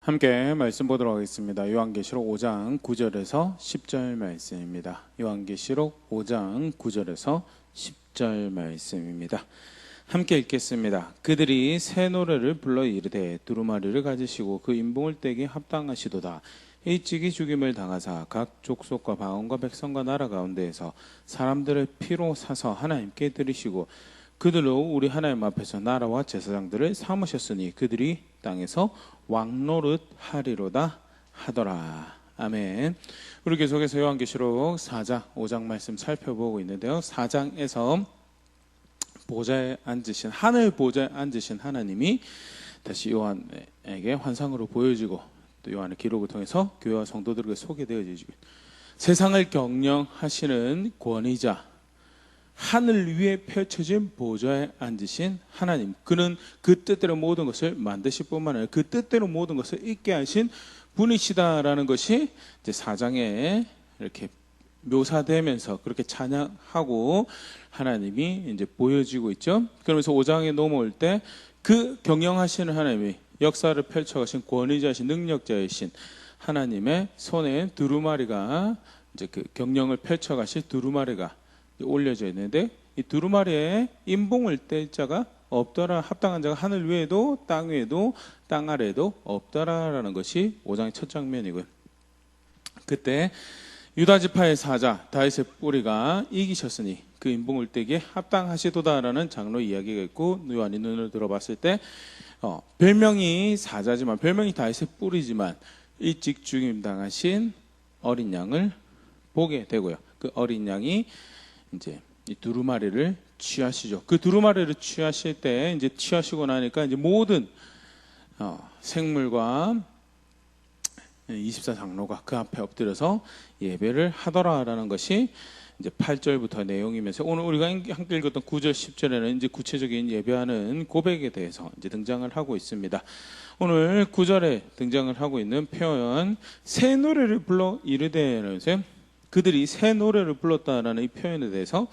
함께 말씀 보도록 하겠습니다. 요한계시록 5장 9절에서 10절 말씀입니다. 요한계시록 5장 9절에서 10절 말씀입니다. 함께 읽겠습니다. 그들이 새 노래를 불러 이르되 두루마리를 가지시고 그 인봉을 떼기 합당하시도다. 일찍이 죽임을 당하사 각 족속과 방언과 백성과 나라 가운데에서 사람들을 피로 사서 하나님께 드리시고 그들로 우리 하나님 앞에서 나라와 제사장들을 삼으셨으니 그들이 땅에서 왕노릇 하리로다 하더라. 아멘. 우리 계속해서 요한계시록 4장 5장 말씀 살펴보고 있는데요. 4장에서 보좌에 앉으신 하늘 보좌에 앉으신 하나님이 다시 요한에게 환상으로 보여지고 또 요한의 기록을 통해서 교회와 성도들에게 소개되어지고 세상을 경영하시는 권위자 하늘 위에 펼쳐진 보좌에 앉으신 하나님, 그는 그 뜻대로 모든 것을 만드실 뿐만 아니라 그 뜻대로 모든 것을 있게 하신 분이시다라는 것이 이제 4장에 이렇게 묘사되면서 그렇게 찬양하고 하나님이 이제 보여지고 있죠. 그러면서 5장에 넘어올 때 그 경영하시는 하나님이 역사를 펼쳐가신 권위자이신 능력자이신 하나님의 손에 두루마리가 이제 그 경영을 펼쳐가실 두루마리가 올려져 있는데 이 두루마리에 인봉을 뗄 자가 없더라. 합당한 자가 하늘 위에도 땅 위에도 땅 아래에도 없더라라는 것이 5장의 첫 장면이고요. 그때 유다 지파의 사자 다윗의 뿌리가 이기셨으니 그 인봉을 떼기에 합당하시도다라는 장로 이야기가 있고 요한이 눈을 들어봤을 때 별명이 사자지만 별명이 다윗의 뿌리지만 일찍 죽임 당하신 어린 양을 보게 되고요. 그 어린 양이 이제 이 두루마리를 취하시죠. 그 두루마리를 취하실 때 이제 취하시고 나니까 이제 모든 생물과 24장로가 그 앞에 엎드려서 예배를 하더라라는 것이 이제 8절부터 내용이면서 오늘 우리가 함께 읽었던 9절 10절에는 이제 구체적인 예배하는 고백에 대해서 이제 등장을 하고 있습니다. 오늘 9절에 등장을 하고 있는 표현 새 노래를 불러 이르되라면서 그들이 새 노래를 불렀다라는 이 표현에 대해서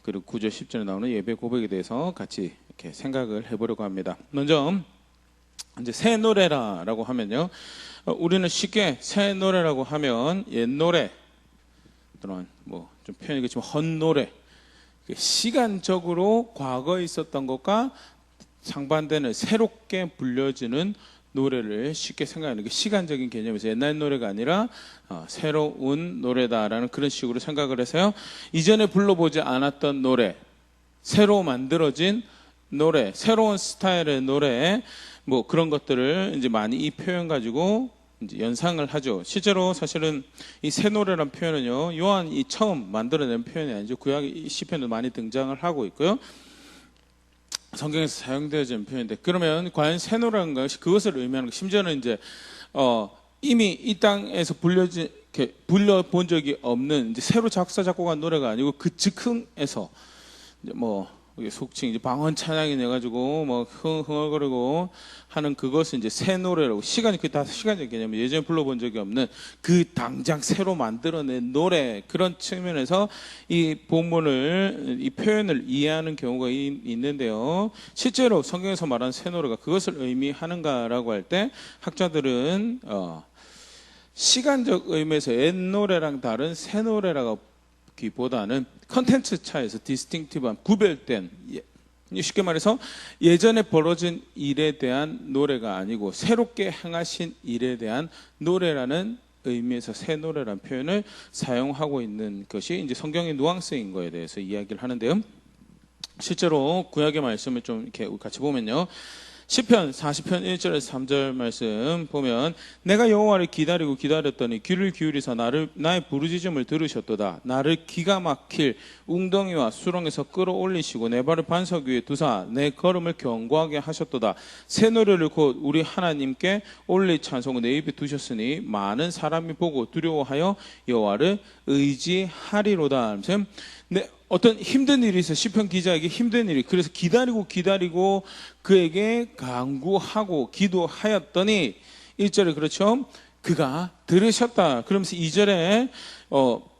그리고 9절 10절에 나오는 예배 고백에 대해서 같이 이렇게 생각을 해보려고 합니다. 먼저 이제 새 노래라고 하면요, 우리는 쉽게 새 노래라고 하면 옛 노래 또는 뭐 좀 표현이겠지만 헛노래, 시간적으로 과거에 있었던 것과 상반되는 새롭게 불려지는 노래를 쉽게 생각하는 게 시간적인 개념에서 옛날 노래가 아니라 새로운 노래다라는 그런 식으로 생각을 해서요. 이전에 불러보지 않았던 노래, 새로 만들어진 노래, 새로운 스타일의 노래, 뭐 그런 것들을 이제 많이 이 표현 가지고 이제 연상을 하죠. 실제로 사실은 이 새 노래란 표현은요, 요한이 처음 만들어낸 표현이 아니죠. 구약 시편도 많이 등장을 하고 있고요. 성경에서 사용되어진 표현인데 그러면 과연 새 노래라는 것이 그것을 의미하는 것, 심지어는 이제 이미 이 땅에서 불려본 적이 없는 이제 새로 작사 작곡한 노래가 아니고 그 즉흥에서 이제 뭐 속칭 이제 방언 찬양이 내가지고 뭐 흥얼거리고 하는 그것은 이제 새 노래라고 시간이 그 다 시간적 개념이 예전에 불러본 적이 없는 그 당장 새로 만들어낸 노래 그런 측면에서 이 본문을 이 표현을 이해하는 경우가 있는데요. 실제로 성경에서 말하는 새 노래가 그것을 의미하는가라고 할 때 학자들은 시간적 의미에서 옛 노래랑 다른 새 노래라고 보다는 컨텐츠 차에서 디스팅티브한 구별된 쉽게 말해서 예전에 벌어진 일에 대한 노래가 아니고 새롭게 행하신 일에 대한 노래라는 의미에서 새 노래라는 표현을 사용하고 있는 것이 이제 성경의 누앙스인 거에 대해서 이야기를 하는데요. 실제로 구약의 말씀을 좀 이렇게 같이 보면요. 시편 40편 1절에서 3절 말씀 보면 내가 여호와를 기다리고 기다렸더니 귀를 기울이사 나의 부르짖음을 들으셨도다. 나를 기가 막힐 웅덩이와 수렁에서 끌어올리시고 내 발을 반석 위에 두사 내 걸음을 견고하게 하셨도다. 새 노래를 곧 우리 하나님께 올릴 찬송을 내 입에 두셨으니 많은 사람이 보고 두려워하여 여호와를 의지하리로다. 어떤 힘든 일이 있어요. 시편 기자에게 힘든 일이. 그래서 기다리고 그에게 간구하고 기도하였더니 1절에 그렇죠. 그가 들으셨다. 그러면서 2절에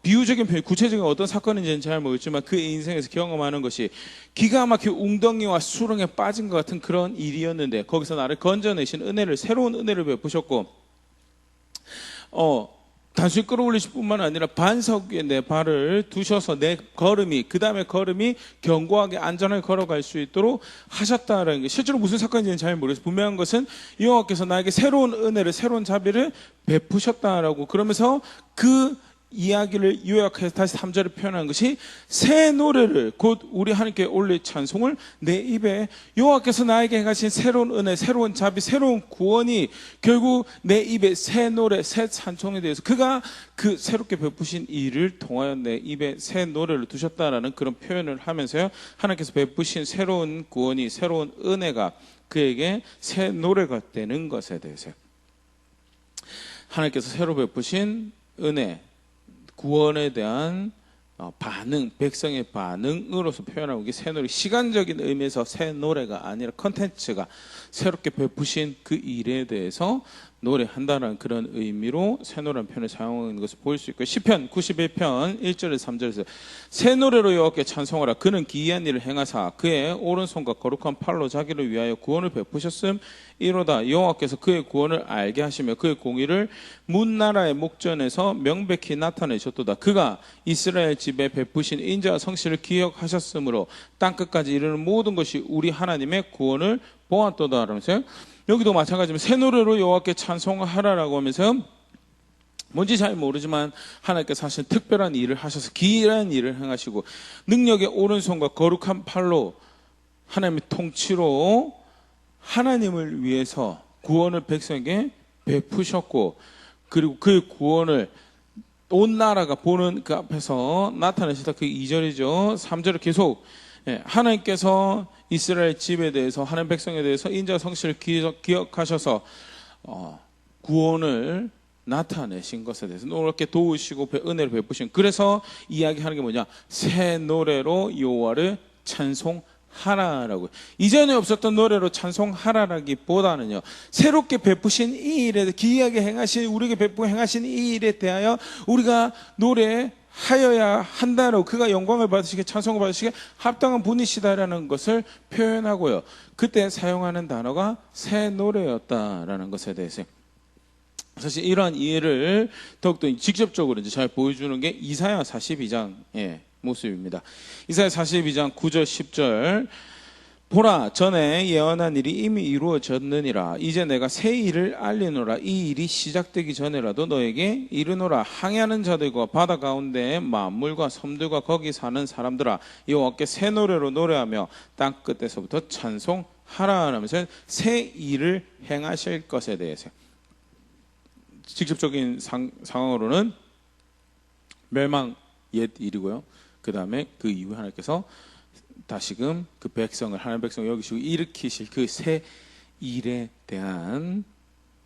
비유적인 표현, 구체적인 어떤 사건인지는 잘 모르지만 그의 인생에서 경험하는 것이 기가 막히게 웅덩이와 수렁에 빠진 것 같은 그런 일이었는데 거기서 나를 건져내신 은혜를, 새로운 은혜를 베푸셨고 단순히 끌어올리실 뿐만 아니라 반석 위에 내 발을 두셔서 내 걸음이, 그 다음에 걸음이 견고하게 안전하게 걸어갈 수 있도록 하셨다라는 게 실제로 무슨 사건인지는 잘 모르겠어요. 분명한 것은 여호와께서 나에게 새로운 은혜를, 새로운 자비를 베푸셨다라고, 그러면서 그 이야기를 요약해서 다시 3절에 표현한 것이 새 노래를, 곧 우리 하나님께 올릴 찬송을 내 입에, 여호와께서 나에게 행하신 새로운 은혜, 새로운 자비, 새로운 구원이 결국 내 입에 새 노래, 새 찬송에 대해서 그가 그 새롭게 베푸신 일을 통하여 내 입에 새 노래를 두셨다라는 그런 표현을 하면서요, 하나님께서 베푸신 새로운 구원이, 새로운 은혜가 그에게 새 노래가 되는 것에 대해서 하나님께서 새로 베푸신 은혜, 구원에 대한 반응, 백성의 반응으로서 표현하고, 이게 새 노래, 시간적인 의미에서 새 노래가 아니라 컨텐츠가 새롭게 베푸신 그 일에 대해서 노래한다는 그런 의미로 새 노래라는 표현을 사용하는 것을 볼 수 있고, 시편 91편 1절에서 3절에서 새 노래로 여호와께 찬송하라. 그는 기이한 일을 행하사 그의 오른손과 거룩한 팔로 자기를 위하여 구원을 베푸셨음이로다. 여호와께서 그의 구원을 알게 하시며 그의 공의를 문나라의 목전에서 명백히 나타내셨도다. 그가 이스라엘 집에 베푸신 인자와 성실을 기억하셨으므로 땅끝까지 이르는 모든 것이 우리 하나님의 구원을 보았도다. 그러면서요, 여기도 마찬가지로 새 노래로 여호와께 찬송하라라고 하면서 뭔지 잘 모르지만 하나님께서 사실 특별한 일을 하셔서 기이한 일을 행하시고 능력의 오른손과 거룩한 팔로 하나님의 통치로 하나님을 위해서 구원을 백성에게 베푸셨고, 그리고 그 구원을 온 나라가 보는 그 앞에서 나타내시다. 그 2절이죠. 3절을 계속 하나님께서 이스라엘 집에 대해서, 하나님 백성에 대해서 인자 성실을 기억하셔서 구원을 나타내신 것에 대해서 노랗게 도우시고 은혜를 베푸신, 그래서 이야기하는 게 뭐냐, 새 노래로 여호와를 찬송하라라고. 이전에 없었던 노래로 찬송하라라기보다는요, 새롭게 베푸신 이 일에, 기이하게 행하신, 우리에게 베푸고 행하신 이 일에 대하여 우리가 노래하여야 한다라고, 그가 영광을 받으시게, 찬송을 받으시게 합당한 분이시다라는 것을 표현하고요, 그때 사용하는 단어가 새 노래였다라는 것에 대해서 사실 이러한 이해를 더욱더 직접적으로 이제 잘 보여주는 게 이사야 42장의 모습입니다. 이사야 42장 9절 10절, 보라, 전에 예언한 일이 이미 이루어졌느니라. 이제 내가 새 일을 알리노라. 이 일이 시작되기 전에라도 너에게 이르노라. 항해하는 자들과 바다 가운데의 만물과 섬들과 거기 사는 사람들아, 여호와께 새 노래로 노래하며 땅 끝에서부터 찬송하라 하면서 새 일을 행하실 것에 대해서 직접적인 상황으로는 멸망 옛 일이고요, 그 다음에 그 이후에 하나님께서 다시금 그 백성을, 하나님 백성을 여기시고 일으키실 그 새 일에 대한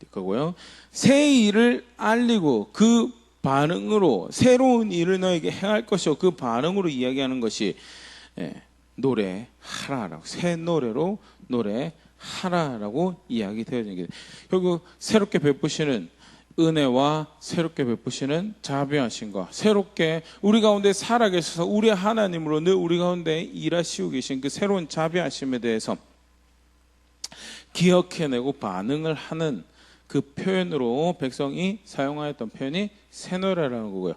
거고요, 새 일을 알리고 그 반응으로 새로운 일을 너에게 행할 것이요, 그 반응으로 이야기하는 것이 노래하라라고, 새 노래로 노래하라라고 이야기 되어진 게, 결국 새롭게 베푸시는 은혜와 새롭게 베푸시는 자비하심과 새롭게 우리 가운데 살아계셔서 우리 하나님으로 늘 우리 가운데 일하시고 계신 그 새로운 자비하심에 대해서 기억해내고 반응을 하는 그 표현으로 백성이 사용하였던 표현이 새 노래라는 거고요.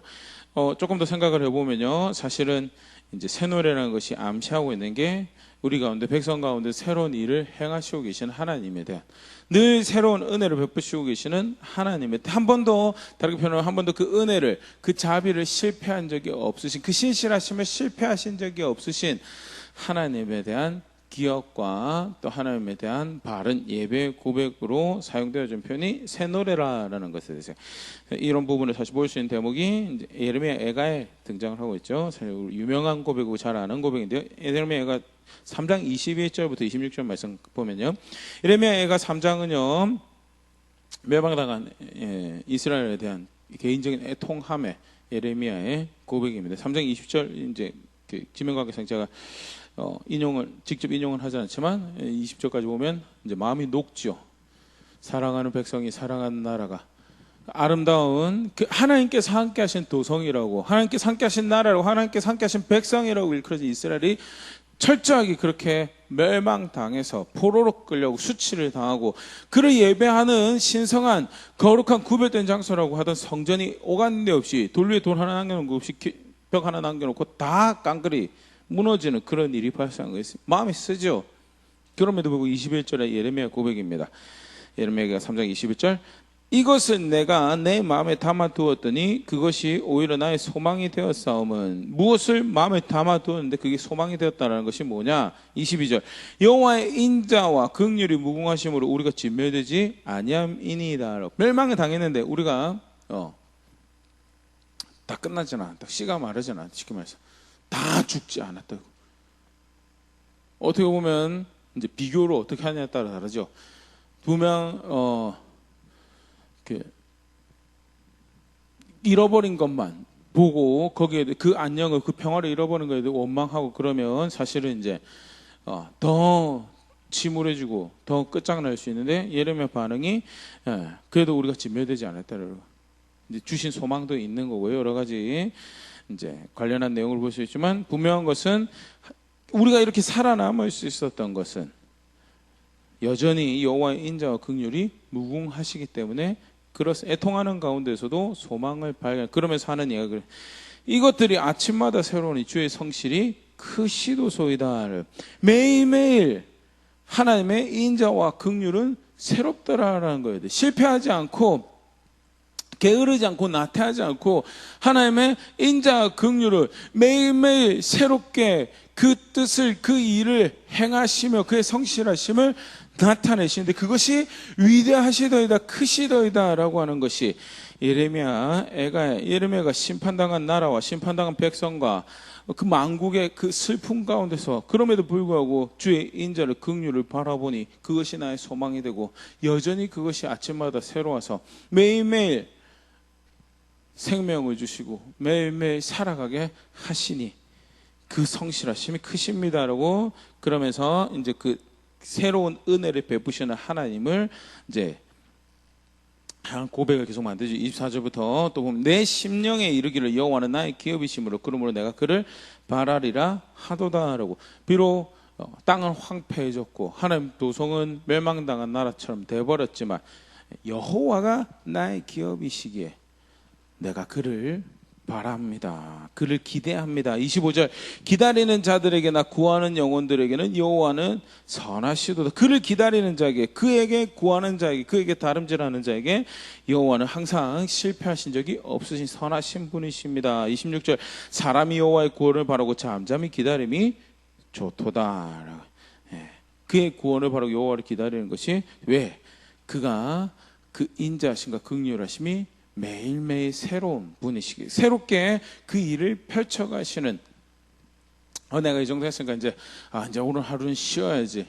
조금 더 생각을 해보면요, 사실은 이제 새 노래라는 것이 암시하고 있는 게 우리 가운데, 백성 가운데 새로운 일을 행하시고 계신 하나님에 대한, 늘 새로운 은혜를 베푸시고 계시는 하나님의, 한 번도, 다르게 표현하면 한 번도 그 은혜를, 그 자비를 실패한 적이 없으신, 그 신실하심을 실패하신 적이 없으신 하나님에 대한 기억과 또 하나님에 대한 바른 예배 고백으로 사용되어진 표현이 새 노래라는 것에 대해서, 이런 부분을 사실 볼 수 있는 대목이 이제 예레미야 애가에 등장을 하고 있죠. 유명한 고백이고 잘 아는 고백인데요, 예레미야 애가 3장 21절부터 26절 말씀 보면요, 예레미야 애가 3장은요 멸망당한 이스라엘에 대한 개인적인 애통함의 예레미야의 고백입니다. 3장 20절 이제 그 지명관계상 제가 직접 인용은 하지 않지만 20절까지 보면 이제 마음이 녹지요. 사랑하는 백성이, 사랑하는 나라가 아름다운 그 하나님께서 함께 하신 도성이라고, 하나님께서 함께 하신 나라라고, 하나님께서 함께 하신 백성이라고 일컬어진 이스라엘이 철저하게 그렇게 멸망당해서 포로로 끌려고 수치를 당하고, 그를 예배하는 신성한 거룩한 구별된 장소라고 하던 성전이 오간 데 없이, 돌 위에 돌 하나 남겨놓은 거 없이 벽 하나 남겨놓고 다 깡그리 무너지는 그런 일이 발생한 거예요. 마음이 쓰죠. 그럼에도 불구하고 21절에 예레미야 고백입니다. 예레미야가 3장 21절, 이것은 내가 내 마음에 담아두었더니 그것이 오히려 나의 소망이 되었사오면. 무엇을 마음에 담아두었는데 그게 소망이 되었다는 것이 뭐냐? 22절, 여호와의 인자와 긍휼이 무궁하심으로 우리가 진멸되지 아니함이니이다. 멸망을 당했는데 우리가 다 끝나지는 않았다. 씨가 마르지는 않았다. 쉽게 말해서 다 죽지 않았다고. 어떻게 보면 이제 비교를 어떻게 하냐에 따라 다르죠. 분명 잃어버린 것만 보고 거기에 그 안녕을, 그 평화를 잃어버린 거에 대해 원망하고 그러면 사실은 이제 더 침울해지고 더 끝장날 수 있는데, 예레미야 반응이 그래도 우리가 진멸되지 않았다라고, 이제 주신 소망도 있는 거고요. 여러 가지 이제 관련한 내용을 볼 수 있지만, 분명한 것은 우리가 이렇게 살아남을 수 있었던 것은 여전히 여호와의 인자와 긍휼이 무궁하시기 때문에, 그래서 애통하는 가운데서도 소망을 발견, 그러면서 하는 이야기가 그래. 이것들이 아침마다 새로우니 주의 성실이 크시도소이다. 매일매일 하나님의 인자와 긍휼은 새롭더라라는 거예요. 실패하지 않고 게으르지 않고 나태하지 않고 하나님의 인자와 긍휼을 매일매일 새롭게 그 뜻을, 그 일을 행하시며 그의 성실하심을 나타내시는데, 그것이 위대하시더이다, 크시더이다 라고 하는 것이 예레미야가 심판당한 나라와 심판당한 백성과 그 만국의 그 슬픔 가운데서, 그럼에도 불구하고 주의 인자를, 긍휼을 바라보니 그것이 나의 소망이 되고, 여전히 그것이 아침마다 새로워서 매일매일 생명을 주시고 매일매일 살아가게 하시니 그 성실하심이 크십니다라고, 그러면서 이제 그 새로운 은혜를 베푸시는 하나님을 이제 고백을 계속 만들죠. 24절부터 또 보면, 내 심령에 이르기를 여호와는 나의 기업이심으로 그러므로 내가 그를 바라리라 하도다라고. 비록 땅은 황폐해졌고 하나님 도성은 멸망당한 나라처럼 돼버렸지만, 여호와가 나의 기업이시기에 내가 그를 바랍니다. 그를 기대합니다. 25절, 기다리는 자들에게나 구하는 영혼들에게는 여호와는 선하시도다. 그를 기다리는 자에게, 그에게 구하는 자에게, 그에게 다름질하는 자에게 여호와는 항상 실패하신 적이 없으신 선하신 분이십니다. 26절, 사람이 여호와의 구원을 바라고 잠잠히 기다림이 좋도다. 그의 구원을 바라고 여호와를 기다리는 것이, 왜? 그가 그 인자하심과 긍휼하심이 매일매일 새로운 분이시기, 새롭게 그 일을 펼쳐가시는, 내가 이 정도 했으니까 이제 오늘 하루는 쉬어야지,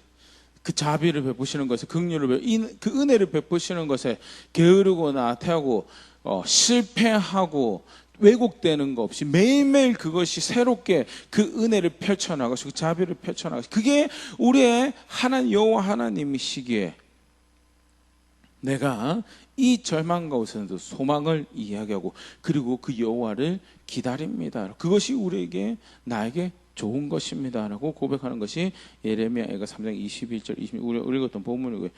그 자비를 베푸시는 것에, 긍휼을, 그 은혜를 베푸시는 것에 게으르고 나태하고 실패하고 왜곡되는 거 없이 매일매일 그것이 새롭게 그 은혜를 펼쳐나가시고 그 자비를 펼쳐나가시고, 그게 우리의 여호와 하나님이시기에 내가 이 절망 가운데서도 소망을 이야기하고, 그리고 그 여호와를 기다립니다. 그것이 우리에게, 나에게 좋은 것입니다 라고 고백하는 것이 예레미야가 3장 21절 26절 우리가 읽었던 본문이고요.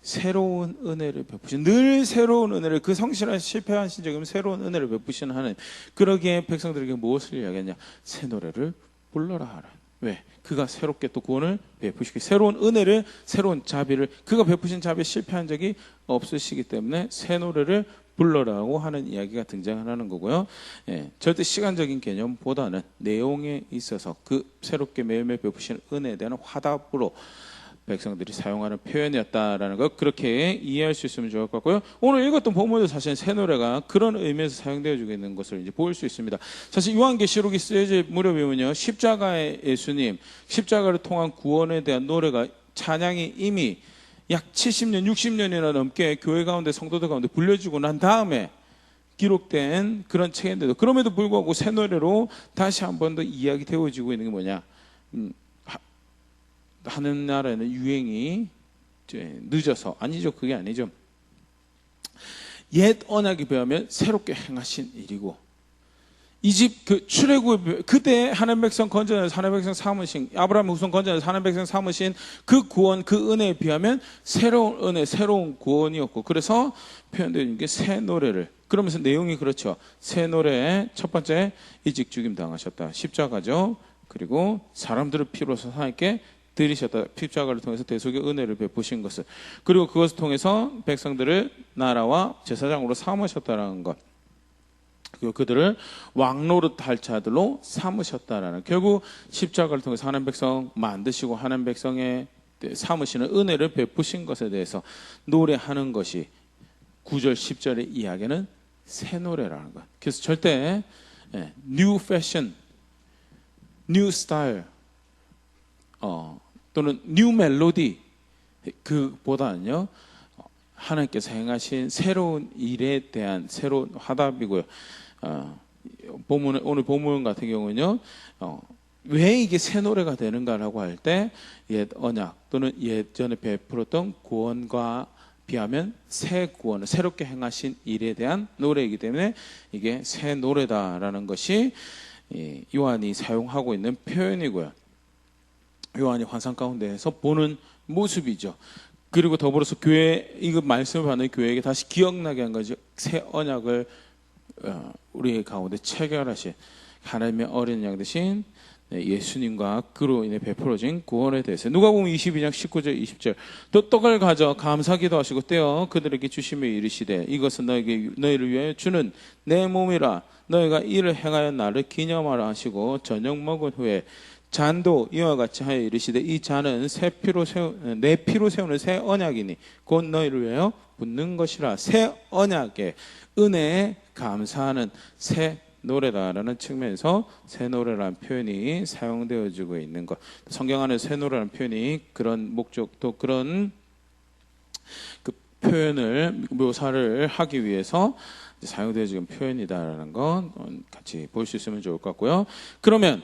새로운 은혜를 베푸신, 늘 새로운 은혜를, 그 성실한 실패하신 적이면 새로운 은혜를 베푸시는 하나님, 그러기에 백성들에게 무엇을 이야기하냐? 새 노래를 불러라 하라. 왜? 그가 새롭게 또 구원을 베푸시기, 새로운 은혜를, 새로운 자비를, 그가 베푸신 자비에 실패한 적이 없으시기 때문에 새 노래를 불러라고 하는 이야기가 등장하는 거고요. 절대 시간적인 개념보다는 내용에 있어서 그 새롭게 매일매일 베푸시는 은혜에 대한 화답으로 백성들이 사용하는 표현이었다라는 것, 그렇게 이해할 수 있으면 좋을 것 같고요. 오늘 읽었던 본문도 사실 새 노래가 그런 의미에서 사용되어지고 있는 것을 이제 볼 수 있습니다. 사실 요한계시록이 쓰여질 무렵이면요, 십자가의 예수님, 십자가를 통한 구원에 대한 노래가, 찬양이 이미 약 70년, 60년이나 넘게 교회 가운데, 성도들 가운데 불려지고 난 다음에 기록된 그런 책인데도, 그럼에도 불구하고 새 노래로 다시 한 번 더 이야기되어지고 있는 게 뭐냐? 하는 나라에는 유행이 늦어서, 아니죠, 그게 아니죠. 옛 언약에 비하면 새롭게 행하신 일이고, 이 집 그 출애굽 그때 하나님 백성 건져내서 하나님 백성 삼으신, 아브라함 후손 건져내서 하나님 백성 삼으신 그 구원, 그 은혜에 비하면 새로운 은혜, 새로운 구원이었고, 그래서 표현되는 게 새 노래를, 그러면서 내용이 그렇죠. 새 노래의 첫 번째, 일찍 죽임 당하셨다, 십자가죠. 그리고 사람들을 피로서 하나님께 드리셨다, 십자가를 통해서 대속의 은혜를 베푸신 것을, 그리고 그것을 통해서 백성들을 나라와 제사장으로 삼으셨다는 것, 그리고 그들을 왕노릇 할 자들로 삼으셨다라는, 결국 십자가를 통해서 하나님 백성 만드시고 하나님 백성의 삼으시는 은혜를 베푸신 것에 대해서 노래하는 것이 9절 10절의 이야기는 새 노래라는 것. 그래서 절대 new fashion, new style 또는 new melody 그보다는요, 하나님께서 행하신 새로운 일에 대한 새로운 화답이고요. 오늘 본문 같은 경우는요, 왜 이게 새 노래가 되는가라고 할 때, 옛 언약 또는 예전에 베풀었던 구원과 비하면 새 구원을 새롭게 행하신 일에 대한 노래이기 때문에 이게 새 노래다라는 것이 요한이 사용하고 있는 표현이고요. 요한이 환상 가운데에서 보는 모습이죠. 그리고 더불어서 교회, 이거 말씀을 받는 교회에게 다시 기억나게 한 거죠. 새 언약을 우리 가운데 체결하신 하나님의 어린 양 되신 예수님과 그로 인해 베풀어진 구원에 대해서, 누가복음 22장 19절 20절, 또 떡을 가져 감사기도 하시고 떼어 그들에게 주시며 이르시되, 이것은 너희를 위하여 주는 내 몸이라, 너희가 이를 행하여 나를 기념하라 하시고, 저녁 먹은 후에 잔도 이와 같이 하여 이르시되, 이 잔은 내 피로 세우는 새 언약이니 곧 너희를 위하여 붓는 것이라. 새 언약의 은혜에 감사하는 새 노래다라는 측면에서 새 노래라는 표현이 사용되어지고 있는 것, 성경 안에 새 노래라는 표현이 그런 목적, 또 그런 그 표현을 묘사를 하기 위해서 사용되어지는 표현이다라는 건 같이 볼 수 있으면 좋을 것 같고요. 그러면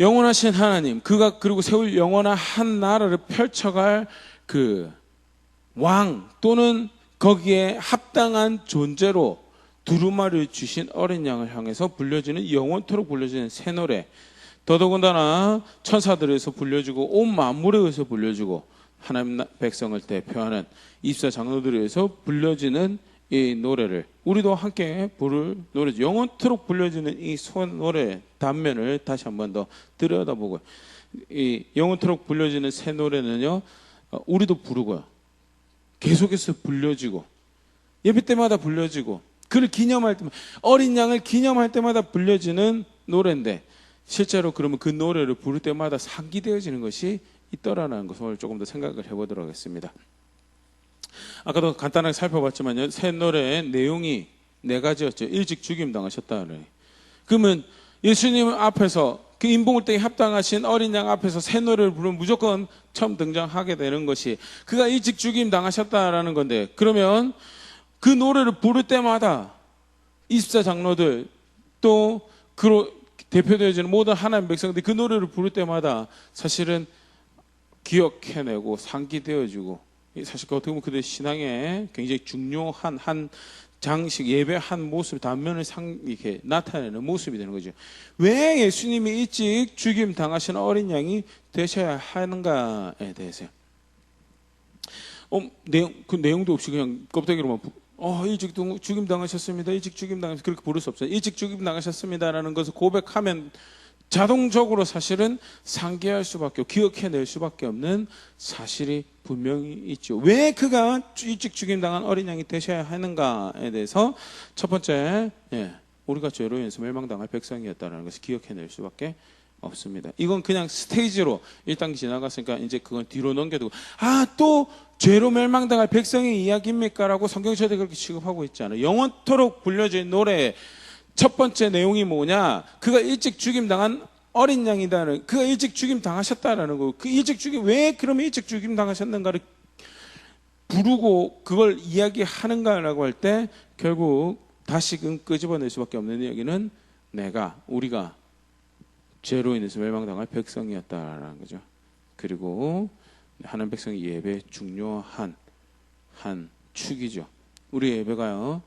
영원하신 하나님, 그가 그리고 세울 영원한 한 나라를 펼쳐갈 그 왕 또는 거기에 합당한 존재로 두루마리를 주신 어린 양을 향해서 불려지는, 영원토록 불려지는 새 노래, 더더군다나 천사들에서 불려주고 온 만물에 의해서 불려주고 하나님 백성을 대표하는 입사 장로들에 의해서 불려지는 이 노래를 우리도 함께 부를 노래죠. 영원토록 불려지는 이 노래 단면을 다시 한 번 더 들여다보고, 이 영원토록 불려지는 새 노래는요, 우리도 부르고요, 계속해서 불려지고, 예배 때마다 불려지고, 그를 기념할 때마다, 어린 양을 기념할 때마다 불려지는 노래인데, 실제로 그러면 그 노래를 부를 때마다 상기되어지는 것이 있더라는 것을 조금 더 생각을 해보도록 하겠습니다. 아까도 간단하게 살펴봤지만요, 새 노래의 내용이 4가지였죠. 일찍 죽임 당하셨다는. 그러면 예수님 앞에서, 그 인봉을 때에 합당하신 어린 양 앞에서 새 노래를 부르면 무조건 처음 등장하게 되는 것이 그가 일찍 죽임 당하셨다라는 건데, 그러면 그 노래를 부를 때마다 24 장로들 또 그로 대표되어지는 모든 하나님 백성들이 그 노래를 부를 때마다 사실은 기억해내고 상기되어지고, 사실 어떻게 보면 그들의 신앙에 굉장히 중요한 한 장식, 예배 한 모습, 단면을 이렇게 나타내는 모습이 되는 거죠. 왜 예수님이 일찍 죽임 당하신 어린 양이 되셔야 하는가에 대해서 그 내용도 없이 그냥 껍데기로만 일찍 죽임 당하셨습니다, 일찍 죽임 당하셨습니다, 그렇게 부를 수 없어요. 일찍 죽임 당하셨습니다라는 것을 고백하면 자동적으로 사실은 상기할 수밖에, 기억해낼 수밖에 없는 사실이 분명히 있죠. 왜 그가 일찍 죽임당한 어린 양이 되셔야 하는가에 대해서 첫 번째, 우리가 죄로 인해서 멸망당할 백성이었다는 것을 기억해낼 수밖에 없습니다. 이건 그냥 스테이지로 1단계 지나갔으니까 이제 그건 뒤로 넘겨두고, 또 죄로 멸망당할 백성의 이야기입니까? 라고 성경책에 그렇게 취급하고 있지 않아요. 영원토록 불려진 노래의 첫 번째 내용이 뭐냐? 그가 일찍 죽임당한 어린 양이다는, 그가 일찍 죽임당하셨다라는 거. 그 일찍 왜 그러면 일찍 죽임당하셨는가를 부르고 그걸 이야기하는가라고 할 때, 결국 다시금 끄집어낼 수밖에 없는 이야기는 우리가 죄로 인해서 멸망당할 백성이었다라는 거죠. 그리고 하나님 백성의 예배의 중요한 한 축이죠. 우리 예배가요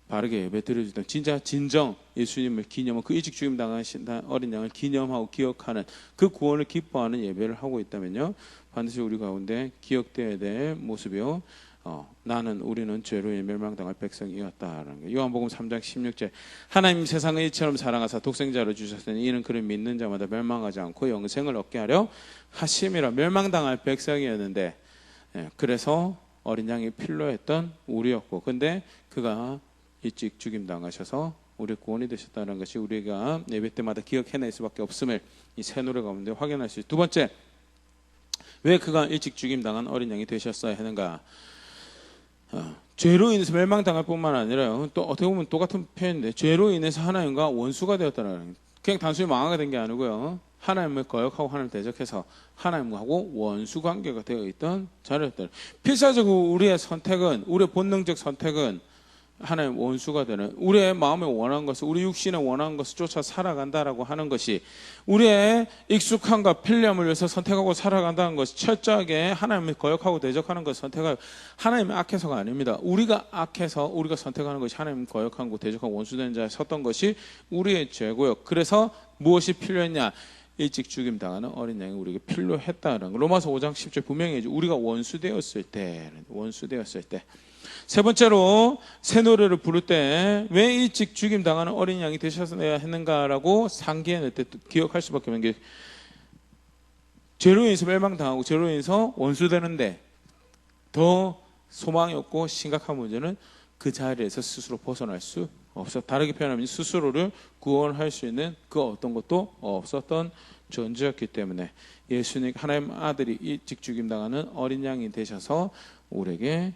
바르게 예배 드려주던 진짜 진정 예수님을 기념하고 그 일찍 죽임 당하신 어린 양을 기념하고 기억하는 그 구원을 기뻐하는 예배를 하고 있다면요 반드시 우리 가운데 기억되어야 될 모습이요 우리는 죄로 멸망당할 백성이었다라는 거예요. 요한복음 3장 16절 하나님 세상을 이처럼 사랑하사 독생자를 주셨으니 이는 그를 믿는 자마다 멸망하지 않고 영생을 얻게 하려 하심이라. 멸망당할 백성이었는데 그래서 어린 양이 필요했던 우리였고 근데 그가 일찍 죽임당하셔서 우리 구원이 되셨다는 것이 우리가 예배 때마다 기억해낼 수밖에 없음을 이 새 노래 가운데 확인할 수 있어요. 두 번째, 왜 그가 일찍 죽임당한 어린 양이 되셨어야 하는가? 죄로 인해서 멸망당할 뿐만 아니라요 또 어떻게 보면 똑같은 표현인데 죄로 인해서 하나님과 원수가 되었다는, 그냥 단순히 망하게 된 게 아니고요 하나님을 거역하고 하나님을 대적해서 하나님하고 원수 관계가 되어 있던 자리였다. 필사적으로 우리의 선택은, 우리의 본능적 선택은 하나님 원수가 되는, 우리의 마음에 원하는 것을, 우리 육신에 원하는 것을 쫓아 살아간다라고 하는 것이, 우리의 익숙함과 편리함을 위해서 선택하고 살아간다는 것이 철저하게 하나님을 거역하고 대적하는 것을 선택하고, 하나님의 악해서가 아닙니다. 우리가 악해서 우리가 선택하는 것이 하나님 거역하고 대적하고 원수되는 자에 섰던 것이 우리의 죄고요. 그래서 무엇이 필요했냐? 일찍 죽임 당하는 어린 양이 우리에게 필요했다는 거. 로마서 5장 10절 분명히 우리가 원수되었을 때. 세 번째로 새 노래를 부를 때 왜 일찍 죽임 당하는 어린 양이 되셨어야 했는가라고 상기해낼 때 기억할 수밖에 없는 게, 죄로 인해서 멸망당하고 죄로 인해서 원수되는데 더 소망이 없고 심각한 문제는 그 자리에서 스스로 벗어날 수 없어. 다르게 표현하면 스스로를 구원할 수 있는 그 어떤 것도 없었던 존재였기 때문에 예수님 하나님 아들이 일찍 죽임당하는 어린 양이 되셔서 우리에게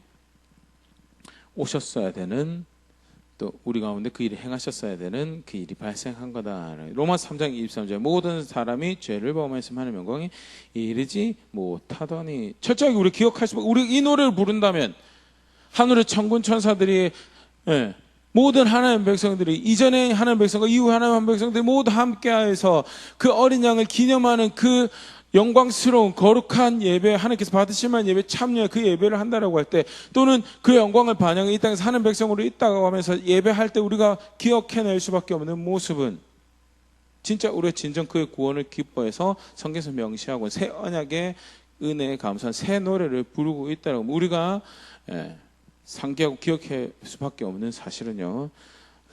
오셨어야 되는, 또 우리 가운데 그 일을 행하셨어야 되는 그 일이 발생한 거다. 로마서 3장 23절 모든 사람이 죄를 범하였으면 하는 영광에 이르지 못하더니. 철저하게 우리 기억할 수밖에. 우리 이 노래를 부른다면 하늘의 천군 천사들이 모든 하나님 백성들이, 이전에 하나님 백성과 이후 하나님 백성들이 모두 함께하여서 그 어린 양을 기념하는 그 영광스러운 거룩한 예배, 하나님께서 받으실 만한 예배 참여, 그 예배를 한다라고 할 때, 또는 그 영광을 반영해 이 땅에서 하는 백성으로 있다고 하면서 예배할 때 우리가 기억해낼 수밖에 없는 모습은 진짜 우리가 진정 그의 구원을 기뻐해서 성경에서 명시하고 새 언약의 은혜에 감사한 새 노래를 부르고 있다고 우리가 상기하고 기억할 수밖에 없는 사실은요,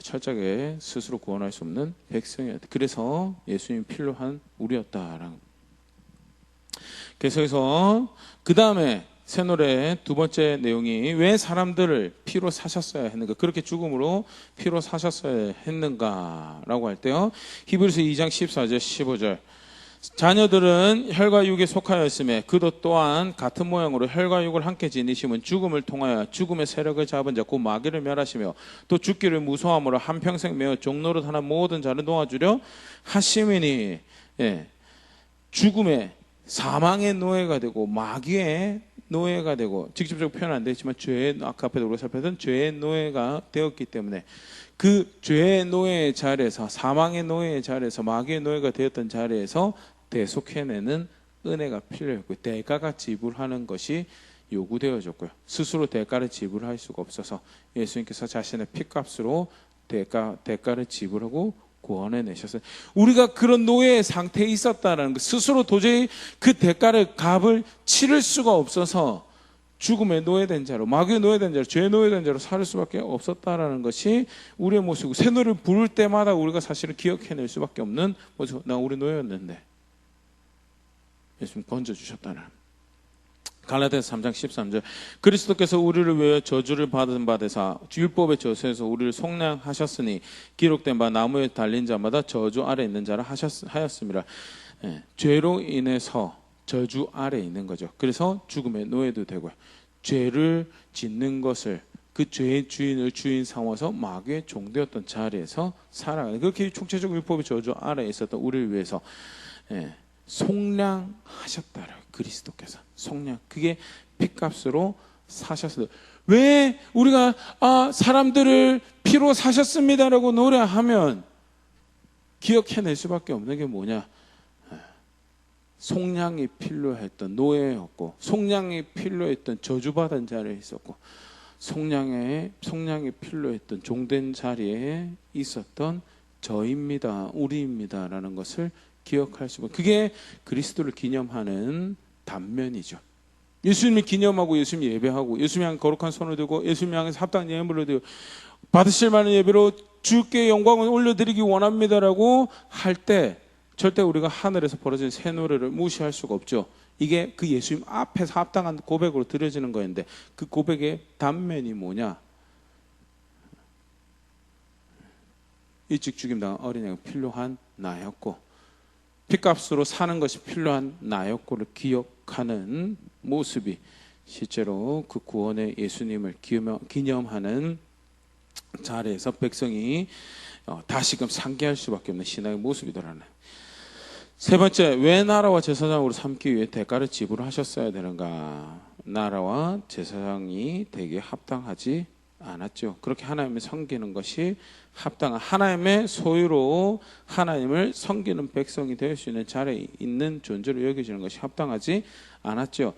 철저하게 스스로 구원할 수 없는 백성이었다. 그래서 예수님이 필요한 우리였다라는. 계속해서 그 다음에 새 노래의 두 번째 내용이 왜 사람들을 피로 사셨어야 했는가, 그렇게 죽음으로 피로 사셨어야 했는가라고 할 때요, 히브리서 2장 14절 15절 자녀들은 혈과 육에 속하였음에 그도 또한 같은 모양으로 혈과 육을 함께 지니심은 죽음을 통하여 죽음의 세력을 잡은 자 곧 마귀를 멸하시며 또 죽기를 무서워함으로 한평생 매어 종노릇하는 모든 자를 놓아주려 하심이니. 죽음의 사망의 노예가 되고 마귀의 노예가 되고, 직접적으로 표현 안 되지만 죄의, 아까 앞에도 우리가 살펴본 죄의 노예가 되었기 때문에 그 죄의 노예의 자리에서, 사망의 노예의 자리에서, 마귀의 노예가 되었던 자리에서 대속해내는 은혜가 필요했고 대가가 지불하는 것이 요구되어졌고요. 스스로 대가를 지불할 수가 없어서 예수님께서 자신의 피값으로 대가를 지불하고 구원해내셨어요. 우리가 그런 노예의 상태에 있었다는 것, 스스로 도저히 그 대가를 값을 치를 수가 없어서 죽음의 노예된 자로, 마귀의 노예된 자로, 죄의 노예된 자로 살 수밖에 없었다라는 것이 우리의 모습이고, 새 노래를 부를 때마다 우리가 사실은 기억해낼 수밖에 없는 모습. 나 우리 노예였는데 예수님 건져주셨다는. 갈라디아서 3장 13절 그리스도께서 우리를 위해 저주를 받은 바 되사 율법의 저수에서 우리를 속량하셨으니 기록된 바 나무에 달린 자마다 저주 아래 있는 자라 하였습니다. 죄로 인해서 저주 아래 있는 거죠. 그래서 죽음의 노예도 되고요. 죄를 짓는 것을, 그 죄의 주인을 주인 삼아서 마귀의 종되었던 자리에서 살아가는, 그렇게 총체적 율법의 저주 아래 있었던 우리를 위해서 속량하셨다라고. 그리스도께서 속량, 그게 핏값으로 사셨어요. 왜 우리가 사람들을 피로 사셨습니다라고 노래하면 기억해낼 수밖에 없는 게 뭐냐? 속량이 필요했던 노예였고, 속량이 필요했던 저주받은 자리에 있었고, 속량에 필요했던 종된 자리에 있었던 저입니다, 우리입니다라는 것을 기억할 수 있고, 그게 그리스도를 기념하는 단면이죠. 예수님을 기념하고 예수님 예배하고 예수님 향해 거룩한 손을 들고 예수님 향해서 합당한 예물을 드리고 받으실 만한 예배로 주께 영광을 올려드리기 원합니다라고 할 때 절대 우리가 하늘에서 벌어진 새 노래를 무시할 수가 없죠. 이게 그 예수님 앞에서 합당한 고백으로 드려지는 거였는데, 그 고백의 단면이 뭐냐? 일찍 죽임당한 어린 양이 필요한 나였고, 핏값으로 사는 것이 필요한 나였고를 기억하는 모습이 실제로 그 구원의 예수님을 기념하는 자리에서 백성이 다시금 상기할 수밖에 없는 신앙의 모습이더라는. 세 번째, 왜 나라와 제사장으로 삼기 위해 대가를 지불하셨어야 되는가? 나라와 제사장이 되게 합당하지 않았죠. 그렇게 하나님을 섬기는 것이 합당한, 하나님의 소유로 하나님을 섬기는 백성이 될 수 있는 자리에 있는 존재로 여겨지는 것이 합당하지 않았죠.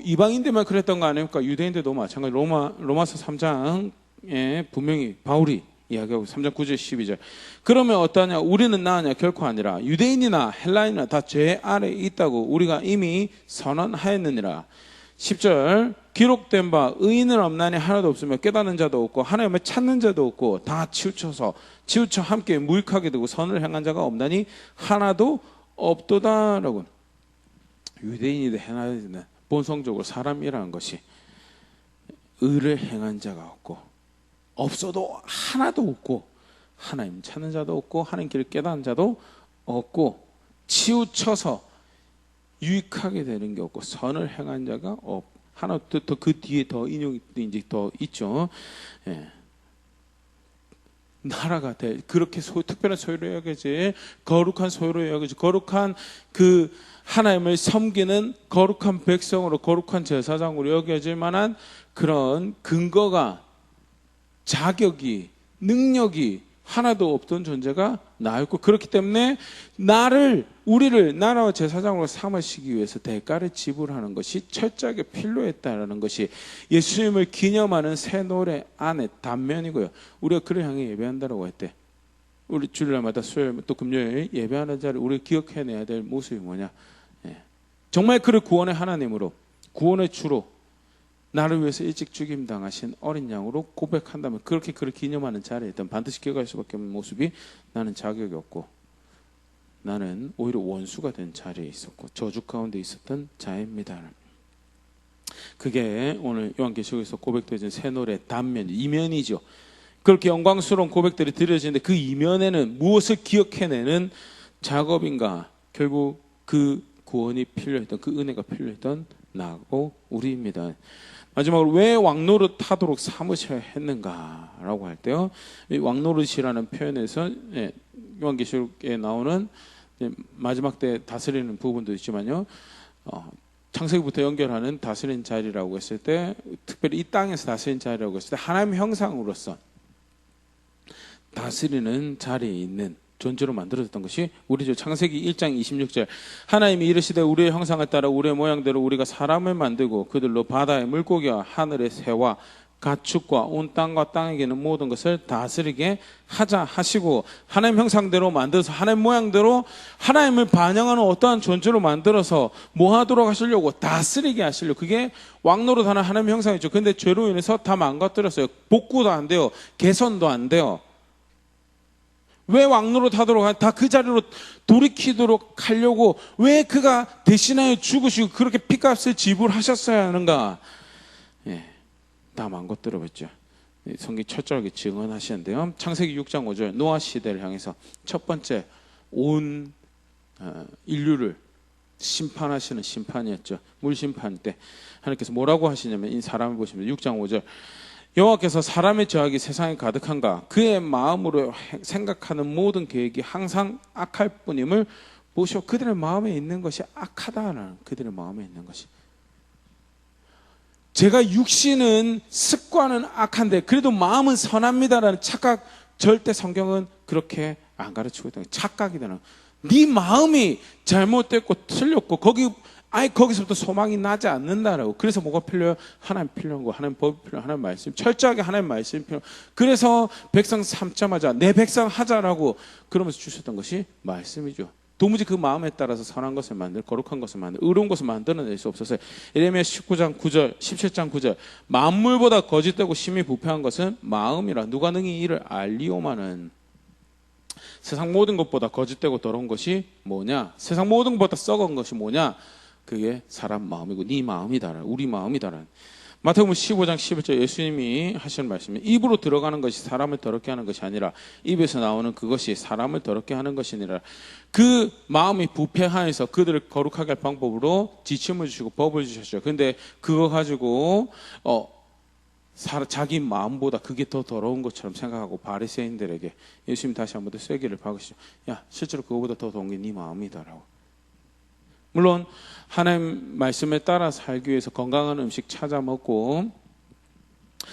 이방인들만 그랬던 거 아닙니까? 유대인들도 마찬가지. 로마서 3장에 분명히 바울이 이야기하고 3장 9절 12절. 그러면 어떠냐? 우리는 나으냐? 결코 아니라. 유대인이나 헬라인이나 다 죄 아래에 있다고 우리가 이미 선언하였느니라. 10절. 기록된 바 의인은 없나니 하나도 없으며 깨닫는 자도 없고 하나님을 찾는 자도 없고 다 치우쳐 함께 무익하게 되고 선을 행한 자가 없나니 하나도 없도다라고. 유대인이든 헬라인이든 본성적으로 사람이라는 것이 의를 행한 자가 없고, 없어도 하나도 없고, 하나님 찾는 자도 없고, 하나님 길을 깨닫는 자도 없고, 치우쳐서 유익하게 되는 게 없고, 선을 행한 자가 없고, 하나 더 그 뒤에 더 인용이 이제 더 있죠. 예. 나라가 될 그렇게 특별한 소유로 여겨질, 거룩한 소유로 여겨질, 거룩한 그 하나님을 섬기는 거룩한 백성으로, 거룩한 제사장으로 여겨질 만한 그런 근거가, 자격이, 능력이 하나도 없던 존재가 나였고, 그렇기 때문에 우리를 나라와 제사장으로 삼으시기 위해서 대가를 지불하는 것이 철저하게 필요했다라는 것이 예수님을 기념하는 새 노래 안의 단면이고요. 우리가 그를 향해 예배한다라고 했대. 우리 주일날마다 수요일 또 금요일 예배하는 자를 우리가 기억해내야 될 모습이 뭐냐? 예. 정말 그를 구원의 하나님으로, 구원의 주로, 나를 위해서 일찍 죽임당하신 어린 양으로 고백한다면, 그렇게 그를 기념하는 자리에 있던 반드시 기억할 수밖에 없는 모습이, 나는 자격이 없고 나는 오히려 원수가 된 자리에 있었고 저주 가운데 있었던 자입니다. 그게 오늘 요한계시록에서 고백되어진 새 노래 단면, 이면이죠. 그렇게 영광스러운 고백들이 드려지는데 그 이면에는 무엇을 기억해내는 작업인가? 결국 그 구원이 필요했던, 그 은혜가 필요했던 나고 우리입니다. 마지막으로 왜 왕노릇 하도록 삼으셔야 했는가라고 할 때요, 이 왕노릇이라는 표현에서 요한계시록에 나오는 마지막 때 다스리는 부분도 있지만요, 창세기부터 연결하는 다스린 자리라고 했을 때, 특별히 이 땅에서 다스린 자리라고 했을 때 하나님의 형상으로서 다스리는 자리에 있는 존재로 만들어졌던 것이 우리죠. 창세기 1장 26절, 하나님이 이르시되 우리의 형상을 따라 우리의 모양대로 우리가 사람을 만들고 그들로 바다의 물고기와 하늘의 새와 가축과 온 땅과 땅에 있는 모든 것을 다스리게 하자 하시고, 하나님 형상대로 만들어서 하나님 모양대로 하나님을 반영하는 어떠한 존재로 만들어서 뭐 하도록 하시려고? 다스리게 하시려고. 그게 왕노릇하는 하나님 형상이죠. 근데 죄로 인해서 다 망가뜨렸어요. 복구도 안 돼요. 개선도 안 돼요. 왜 왕노릇 하도록, 다 그 자리로 돌이키도록 하려고 왜 그가 대신하여 죽으시고 그렇게 핏값을 지불하셨어야 하는가? 예, 다 망가뜨려봤죠. 성경 철저하게 증언하시는데요, 창세기 6장 5절, 노아 시대를 향해서 첫 번째 온 인류를 심판하시는 심판이었죠. 물심판 때 하나님께서 뭐라고 하시냐면, 이 사람을 보시면 6장 5절, 여호와께서 사람의 죄악이 세상에 가득한가? 그의 마음으로 생각하는 모든 계획이 항상 악할 뿐임을 보시오. 그들의 마음에 있는 것이 악하다는, 그들의 마음에 있는 것이. 제가 육신은, 습관은 악한데 그래도 마음은 선합니다라는 착각, 절대 성경은 그렇게 안 가르치고 있다. 착각이다는. 네 마음이 잘못됐고 틀렸고 거기 아예 거기서부터 소망이 나지 않는다라고. 그래서 뭐가 필요해요? 하나님 필요한 거, 하나님 법이 필요한 하나님 말씀, 철저하게 하나님 말씀이 필요해요. 그래서 백성 삼자마자 내 백성 하자라고 그러면서 주셨던 것이 말씀이죠. 도무지 그 마음에 따라서 선한 것을 만들, 거룩한 것을 만들, 의로운 것을 만들어낼 수 없었어요. 예레미야 19장 9절, 17장 9절. 만물보다 거짓되고 심히 부패한 것은 마음이라. 누가 능히 이를 알리오마는. 세상 모든 것보다 거짓되고 더러운 것이 뭐냐? 세상 모든 것보다 썩은 것이 뭐냐? 그게 사람 마음이고 네 마음이다. 우리 마음이다. 마태복음 15장 11절 예수님이 하시는 말씀이 입으로 들어가는 것이 사람을 더럽게 하는 것이 아니라 입에서 나오는 그것이 사람을 더럽게 하는 것이니라. 그 마음이 부패하여서 그들을 거룩하게 할 방법으로 지침을 주시고 법을 주셨죠. 근데 그거 가지고 자기 마음보다 그게 더 더러운 것처럼 생각하고 바리새인들에게 예수님 다시 한번 더 쐐기를 박으시죠. 야, 실제로 그거보다 더 더러운 게 네 마음이다라고. 물론 하나님 말씀에 따라 살기 위해서 건강한 음식 찾아 먹고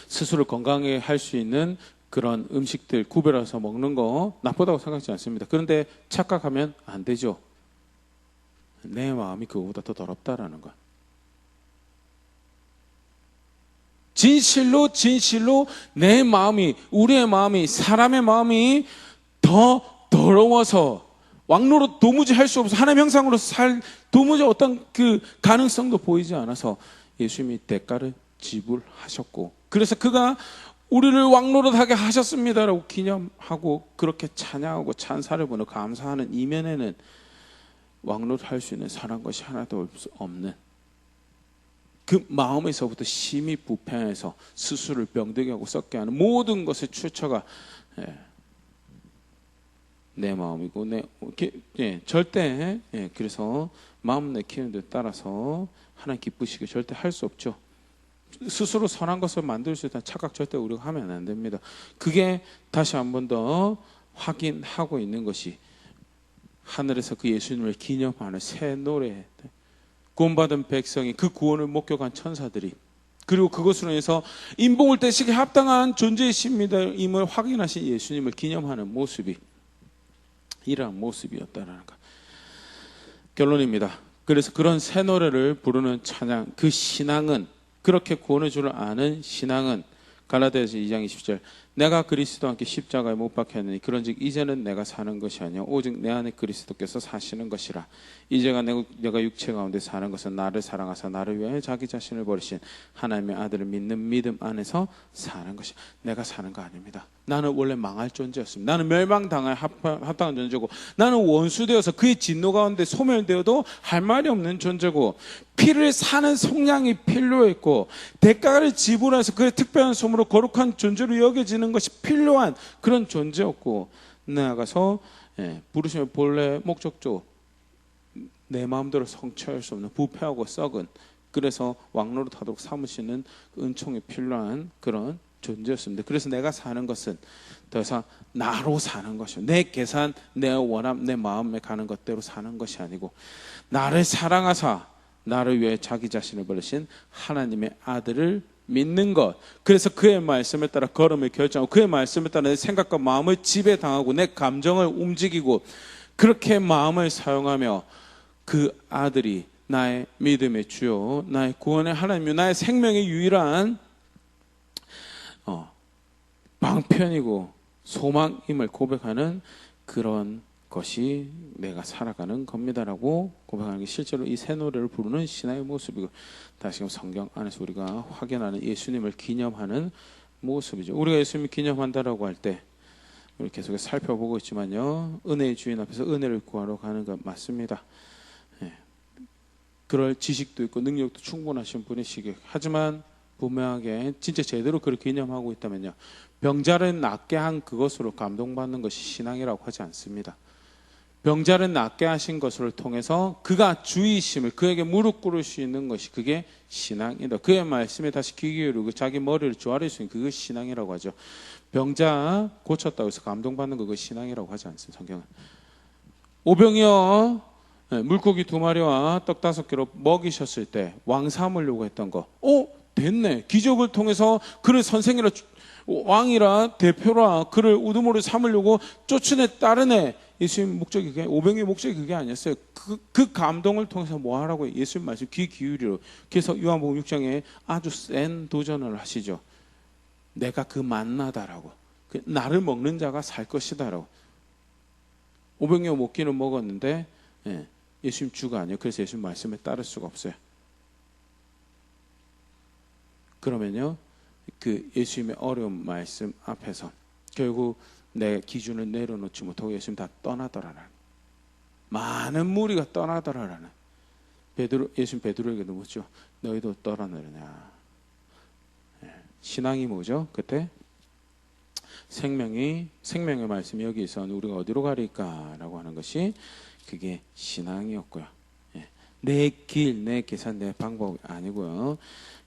스스로 건강하게 할 수 있는 그런 음식들 구별해서 먹는 거 나쁘다고 생각하지 않습니다. 그런데 착각하면 안 되죠. 내 마음이 그거보다 더 더럽다라는 것. 진실로 내 마음이, 우리의 마음이, 사람의 마음이 더 더러워서 왕노릇 도무지 할 수 없어 하나님 형상으로 도무지 어떤 그 가능성도 보이지 않아서 예수님이 대가를 지불하셨고, 그래서 그가 우리를 왕노릇하게 하셨습니다라고 기념하고 그렇게 찬양하고 찬사를 보내 감사하는 이면에는 왕노릇할 수 있는 사람 것이 하나도 없는 그 마음에서부터 심히 부패해서 스스로를 병들게 하고 썩게 하는 모든 것의 출처가 내 마음이고 절대 그래서 마음 내키는 데 따라서 하나님 기쁘시게 절대 할 수 없죠. 스스로 선한 것을 만들 수 있다는 착각 절대 우리가 하면 안 됩니다. 그게 다시 한 번 더 확인하고 있는 것이 하늘에서 그 예수님을 기념하는 새 노래, 구원받은 백성이 그 구원을 목격한 천사들이, 그리고 그것으로 인해서 인봉을 떼시기에 합당한 존재이십니다임을 확인하신 예수님을 기념하는 모습이 이러한 모습이었다라는 것. 결론입니다. 그래서 그런 새 노래를 부르는 찬양, 그 신앙은, 그렇게 구원의 줄을 아는 신앙은 갈라디아서 2장 20절 내가 그리스도와 함께 십자가에 못 박혔느니 그런즉 이제는 내가 사는 것이 아니요 오직 내 안에 그리스도께서 사시는 것이라. 이제가 내가 육체 가운데 사는 것은 나를 사랑하사 나를 위하여 자기 자신을 버리신 하나님의 아들을 믿는 믿음 안에서 사는 것이. 내가 사는 거 아닙니다. 나는 원래 망할 존재였습니다. 나는 멸망당할 합당한 존재고, 나는 원수되어서 그의 진노 가운데 소멸되어도 할 말이 없는 존재고, 피를 사는 속량이 필요했고, 대가를 지불해서 그의 특별한 손으로 거룩한 존재로 여겨지는 것이 필요한 그런 존재였고, 나아가서 부르심의 본래 목적조 내 마음대로 성취할 수 없는 부패하고 썩은, 그래서 왕노릇하도록 삼으시는 은총이 필요한 그런 존재였습니다. 그래서 내가 사는 것은 더 이상 나로 사는 것이요, 내 계산, 내 원함, 내 마음에 가는 것대로 사는 것이 아니고 나를 사랑하사 나를 위해 자기 자신을 버리신 하나님의 아들을 믿는 것. 그래서 그의 말씀에 따라 걸음을 결정하고 그의 말씀에 따라 내 생각과 마음을 지배당하고 내 감정을 움직이고 그렇게 마음을 사용하며 그 아들이 나의 믿음의 주요, 나의 구원의 하나님이요, 나의 생명의 유일한 방편이고 소망임을 고백하는 그런 것이 내가 살아가는 겁니다라고 고백하는 게 실제로 이 새 노래를 부르는 신앙의 모습이고, 다시금 성경 안에서 우리가 확인하는 예수님을 기념하는 모습이죠. 우리가 예수님을 기념한다라고 할 때 우리 계속해서 살펴보고 있지만요, 은혜의 주인 앞에서 은혜를 구하러 가는 것 맞습니다. 그럴 지식도 있고 능력도 충분하신 분이시기에, 하지만 분명하게 진짜 제대로 그를 기념하고 있다면요, 병자를 낫게 한 그것으로 감동받는 것이 신앙이라고 하지 않습니다. 병자를 낫게 하신 것을 통해서 그가 주이심을, 그에게 무릎 꿇을 수 있는 것이 그게 신앙이다. 그의 말씀에 다시 귀 기울이고 자기 머리를 조아릴 수 있는 그것이 신앙이라고 하죠. 병자 고쳤다고 해서 감동받는 그것이 신앙이라고 하지 않습니다. 성경은. 오병이어 물고기 2마리와 떡 5개로 먹이셨을 때 왕 삼으려고 했던 거, 됐네. 기적을 통해서 그를 선생이라 왕이라 대표라 그를 우두머리 삼으려고 쫓으네 따르네, 예수님 목적이 그게 500의 목적이 그게 아니었어요. 그 감동을 통해서 뭐 하라고 예수님 말씀 귀 기울이로. 그래서 요한복음 6장에 아주 센 도전을 하시죠. 내가 그 만나다라고. 나를 먹는 자가 살 것이다라고. 500여 먹기는 먹었는데 예수님 주가 아니에요. 그래서 예수님 말씀에 따를 수가 없어요. 그러면요, 그 예수님의 어려운 말씀 앞에서 결국 내 기준을 내려놓지 못하고 예수님 다 떠나더라라는, 많은 무리가 떠나더라라는. 예수님 베드로에게도 묻죠. 너희도 떠나느냐. 신앙이 뭐죠? 그때 생명의 말씀이 여기 있어 우리가 어디로 가리까라고 하는 것이 그게 신앙이었고요. 내 길, 내 계산, 내 방법이 아니고요.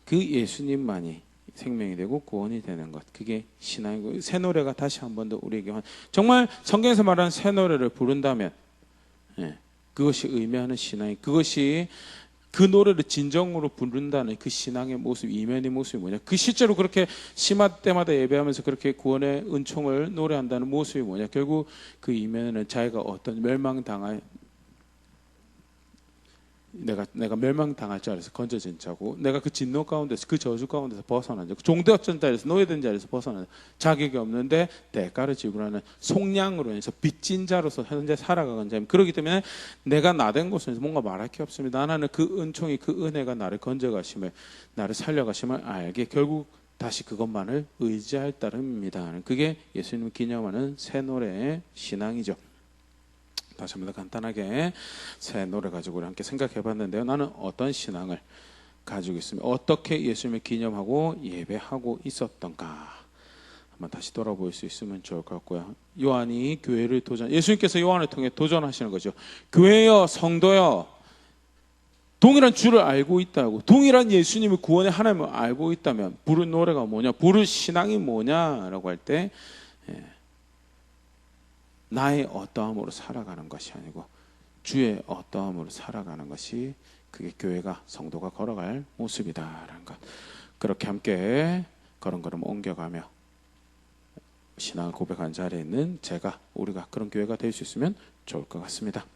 그 예수님만이 생명이 되고 구원이 되는 것, 그게 신앙이고. 새 노래가 다시 한 번 더 우리에게 정말 성경에서 말하는 새 노래를 부른다면 그것이 의미하는 신앙이, 그것이 그 노래를 진정으로 부른다는 그 신앙의 모습, 이면의 모습이 뭐냐, 그 실제로 그렇게 심화 때마다 예배하면서 그렇게 구원의 은총을 노래한다는 모습이 뭐냐, 결국 그 이면에는 자기가 어떤 멸망당할, 내가 멸망당할 줄 알아서 건져진 자고, 내가 그 진노 가운데서, 그 저주 가운데서 벗어난 자, 종되었던 자리에서, 노예된 자리에서 벗어난 자격이 없는데 대가를 지불하는 속량으로 인해서 빚진 자로서 현재 살아가는 자입니다. 그렇기 때문에 내가 나된 곳에서 뭔가 말할 게 없습니다. 하나는 그 은총이, 그 은혜가 나를 건져가심을, 나를 살려가심을 알게 결국 다시 그것만을 의지할 따름입니다. 그게 예수님을 기념하는 새 노래의 신앙이죠. 다시 한번 더 간단하게 새 노래 가지고 우리 함께 생각해 봤는데요. 나는 어떤 신앙을 가지고 있으며 어떻게 예수님을 기념하고 예배하고 있었던가 한번 다시 돌아볼 수 있으면 좋을 것 같고요. 요한이 교회를 예수님께서 요한을 통해 도전하시는 거죠. 교회여, 성도여, 동일한 주를 알고 있다고, 동일한 예수님을 구원의 하나님을 알고 있다면 부를 노래가 뭐냐, 부를 신앙이 뭐냐라고 할 때 나의 어떠함으로 살아가는 것이 아니고 주의 어떠함으로 살아가는 것이, 그게 교회가, 성도가 걸어갈 모습이다라는 것. 그렇게 함께 걸음걸음 옮겨가며 신앙을 고백한 자리에 있는 우리가 그런 교회가 될 수 있으면 좋을 것 같습니다.